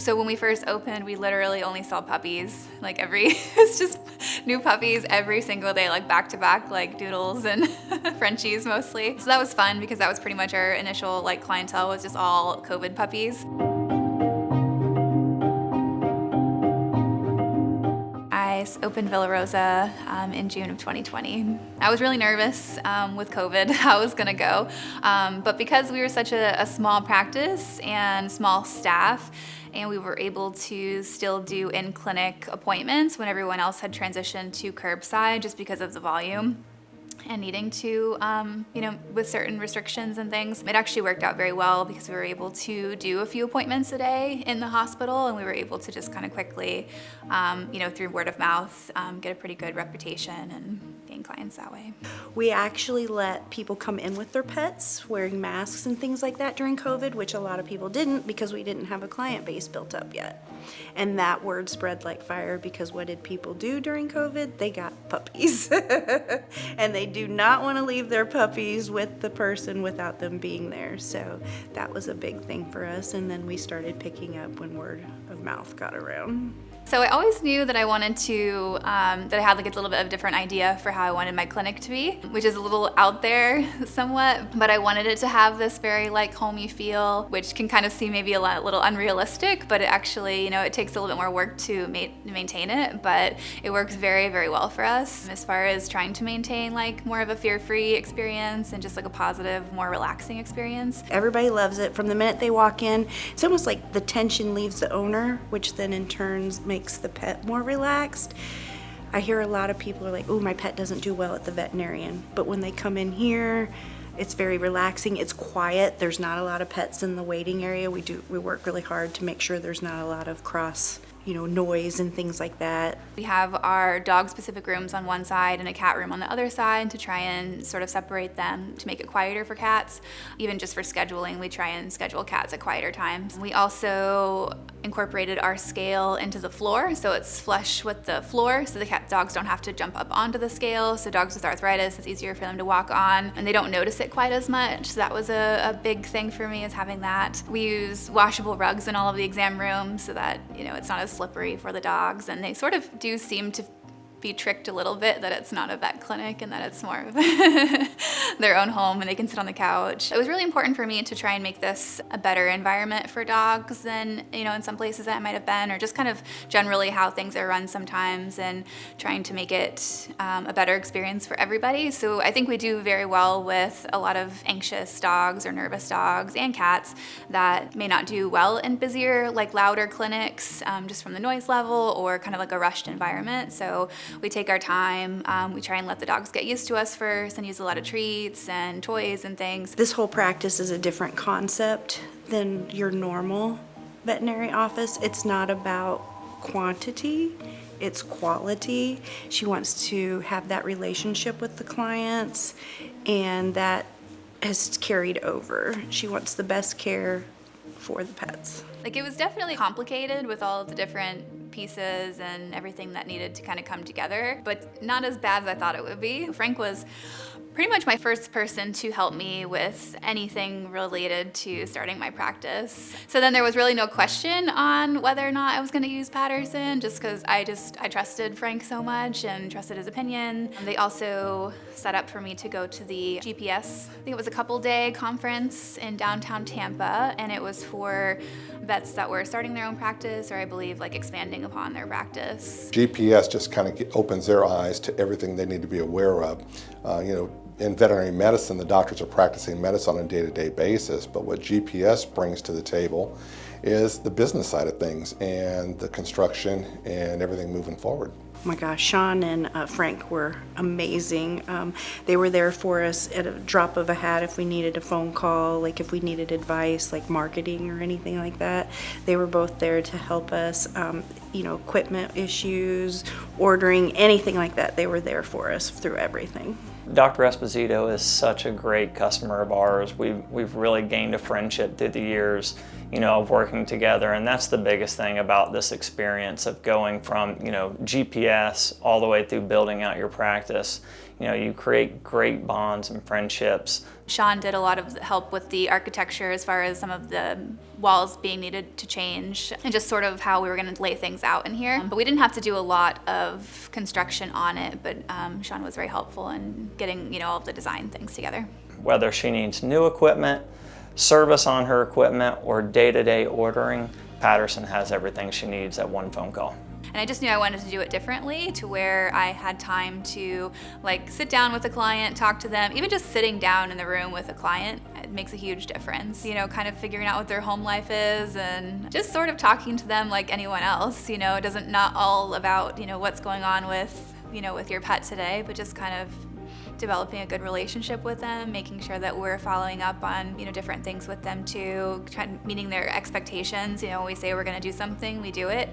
So when we first opened, we literally only saw puppies. Like it's just new puppies every single day, like back to back, like doodles and Frenchies mostly. So that was fun because that was pretty much our initial like clientele, was just all COVID puppies. I opened Villa Rosa in June of 2020. I was really nervous with COVID, how it was gonna go. But because we were such a small practice and small staff, and we were able to still do in-clinic appointments when everyone else had transitioned to curbside just because of the volume and needing to, with certain restrictions and things. It actually worked out very well because we were able to do a few appointments a day in the hospital, and we were able to just kind of quickly, through word of mouth, get a pretty good reputation and gain clients that way. We actually let people come in with their pets wearing masks and things like that during COVID, which a lot of people didn't because we didn't have a client base built up yet. And that word spread like fire because what did people do during COVID? They got puppies. And they do not want to leave their puppies with the person without them being there. So that was a big thing for us. And then we started picking up when word of mouth got around. So I always knew that I wanted to, that I had like a little bit of a different idea for how I wanted my clinic to be, which is a little out there somewhat, but I wanted it to have this very like homey feel, which can kind of seem maybe a little unrealistic, but it actually, it takes a little bit more work to maintain it, but it works very, very well for us as far as trying to maintain like more of a fear-free experience and just like a positive, more relaxing experience. Everybody loves it. From the minute they walk in, it's almost like the tension leaves the owner, which then in turn makes the pet more relaxed. I hear a lot of people are like, oh, my pet doesn't do well at the veterinarian. But when they come in here, it's very relaxing. It's quiet. There's not a lot of pets in the waiting area. We work really hard to make sure there's not a lot of noise and things like that. We have our dog-specific rooms on one side and a cat room on the other side to try and sort of separate them to make it quieter for cats. Even just for scheduling, we try and schedule cats at quieter times. We also incorporated our scale into the floor, so it's flush with the floor, so the dogs don't have to jump up onto the scale. So dogs with arthritis, it's easier for them to walk on, and they don't notice it quite as much. So that was a big thing for me, is having that. We use washable rugs in all of the exam rooms so that it's not as slippery for the dogs, and they sort of do seem to be tricked a little bit that it's not a vet clinic and that it's more of their own home and they can sit on the couch. It was really important for me to try and make this a better environment for dogs than, in some places that it might have been, or just kind of generally how things are run sometimes, and trying to make it a better experience for everybody. So I think we do very well with a lot of anxious dogs or nervous dogs and cats that may not do well in busier, like louder clinics, just from the noise level or kind of like a rushed environment. So we take our time. We try and let the dogs get used to us first and use a lot of treats and toys and things. This whole practice is a different concept than your normal veterinary office. It's not about quantity, it's quality. She wants to have that relationship with the clients, and that has carried over. She wants the best care for the pets. Like, it was definitely complicated with all of the different pieces and everything that needed to kind of come together, but not as bad as I thought it would be. Frank was pretty much my first person to help me with anything related to starting my practice. So then there was really no question on whether or not I was going to use Patterson, just because I trusted Frank so much and trusted his opinion. They also set up for me to go to the GPS, I think it was a couple-day conference in downtown Tampa, and it was for vets that were starting their own practice, or I believe like expanding upon their practice. GPS just kind of opens their eyes to everything they need to be aware of. In veterinary medicine, the doctors are practicing medicine on a day-to-day basis, but what GPS brings to the table is the business side of things and the construction and everything moving forward. Oh my gosh, Sean and Frank were amazing. They were there for us at a drop of a hat if we needed a phone call, like if we needed advice, like marketing or anything like that. They were both there to help us, equipment issues, ordering, anything like that. They were there for us through everything. Dr. Esposito is such a great customer of ours. We've really gained a friendship through the years, of working together, and that's the biggest thing about this experience of going from, GPS all the way through building out your practice. you create great bonds and friendships. Sean did a lot of help with the architecture as far as some of the walls being needed to change and just sort of how we were going to lay things out in here. But we didn't have to do a lot of construction on it, but Sean was very helpful in getting all of the design things together. Whether she needs new equipment, service on her equipment, or day-to-day ordering, Patterson has everything she needs at one phone call. And I just knew I wanted to do it differently, to where I had time to sit down with a client, talk to them. Even just sitting down in the room with a client, it makes a huge difference. Kind of figuring out what their home life is and just sort of talking to them like anyone else. It doesn't not all about what's going on with with your pet today, but just kind of developing a good relationship with them, making sure that we're following up on different things with them too, meeting their expectations. When we say we're going to do something, we do it.